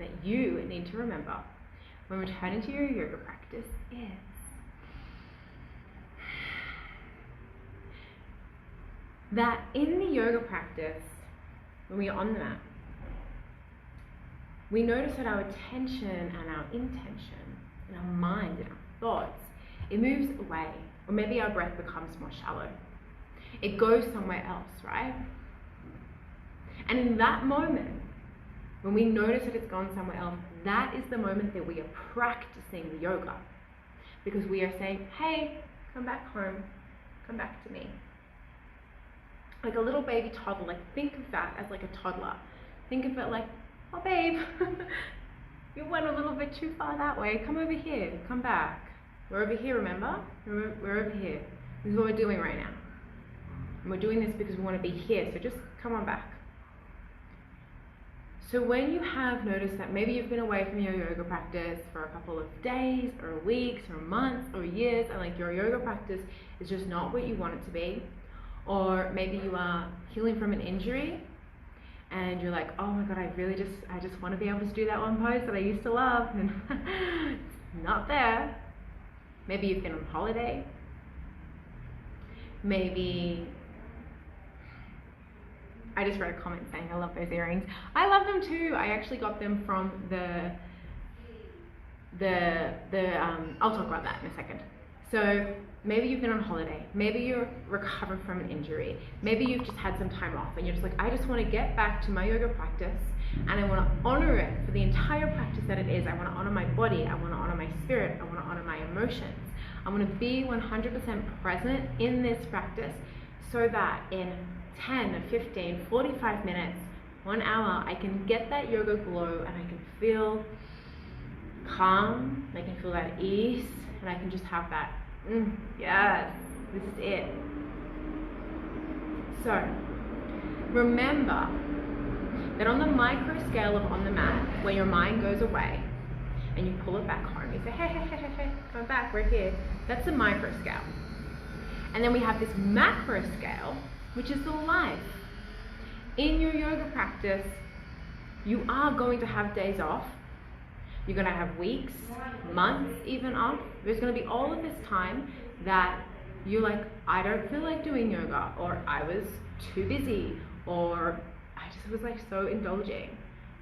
that you need to remember when returning to your yoga practice is that in the yoga practice, when we are on the mat, we notice that our attention and our intention and our mind and our thoughts, it moves away, or maybe our breath becomes more shallow. It goes somewhere else, right? And in that moment, when we notice that it's gone somewhere else, that is the moment that we are practicing the yoga. Because we are saying, hey, come back home, come back to me. Like a little baby toddler, like think of that as like a toddler. Think of it like, oh babe, you went a little bit too far that way, come over here, come back. We're over here, remember? We're over here. This is what we're doing right now. And we're doing this because we want to be here, so just come on back. So when you have noticed that maybe you've been away from your yoga practice for a couple of days or weeks or months or years, and like your yoga practice is just not what you want it to be, or maybe you are healing from an injury and you're like, oh my god, I just want to be able to do that one pose that I used to love, and it's not there. Maybe you've been on holiday. Maybe I just read a comment saying I love those earrings. I love them too. I actually got them from I'll talk about that in a second. So maybe you've been on holiday. Maybe you're recovering from an injury. Maybe you've just had some time off and you're just like, I just want to get back to my yoga practice and I want to honor it for the entire practice that it is. I want to honor my body. I want to honor my spirit. I want to honor my emotions. I want to be 100% present in this practice so that in 10, 15, 45 minutes, 1 hour, I can get that yoga glow and I can feel calm, I can feel that ease, and I can just have that, yes, this is it. So, remember that on the micro scale of on the mat, where your mind goes away, and you pull it back home, you say, hey, come back, we're here. That's the micro scale. And then we have this macro scale, which is the life. In your yoga practice, you are going to have days off. You're going to have weeks, months even off. There's going to be all of this time that you're like, I don't feel like doing yoga, or I was too busy, or I just was like so indulging.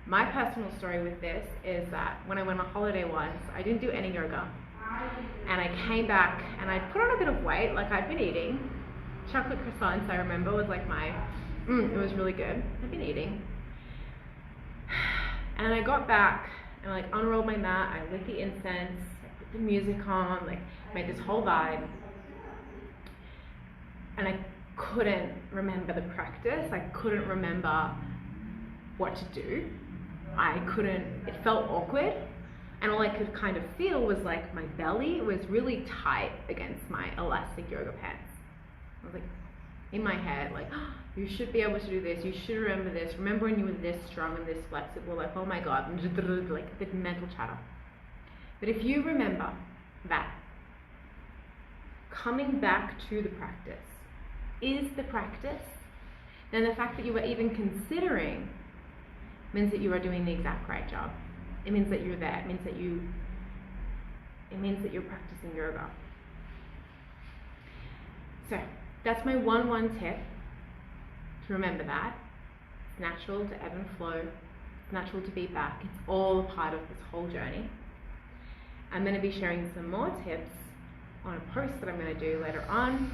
My personal story with this is that when I went on holiday once, I didn't do any yoga. And I came back and I put on a bit of weight, like I'd been eating. Chocolate croissants, I remember, was like my, it was really good. I've been eating. And I got back and like unrolled my mat, I lit the incense, I put the music on, like made this whole vibe. And I couldn't remember the practice. I couldn't remember what to do. It felt awkward. And all I could kind of feel was like my belly was really tight against my elastic yoga pants. I was like, in my head, like, oh, you should be able to do this, you should remember this, remember when you were this strong and this flexible, like, oh my god, like the mental chatter. But if you remember that coming back to the practice is the practice, then the fact that you were even considering means that you are doing the exact right job. It means that you're there. It means that you're practicing yoga. So that's my one tip, to remember that. It's natural to ebb and flow. It's natural to be back. It's all a part of this whole journey. I'm going to be sharing some more tips on a post that I'm going to do later on.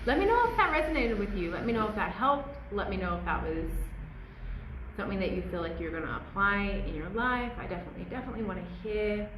Let me know if that resonated with you. Let me know if that helped. Let me know if that was something that you feel like you're going to apply in your life. I definitely want to hear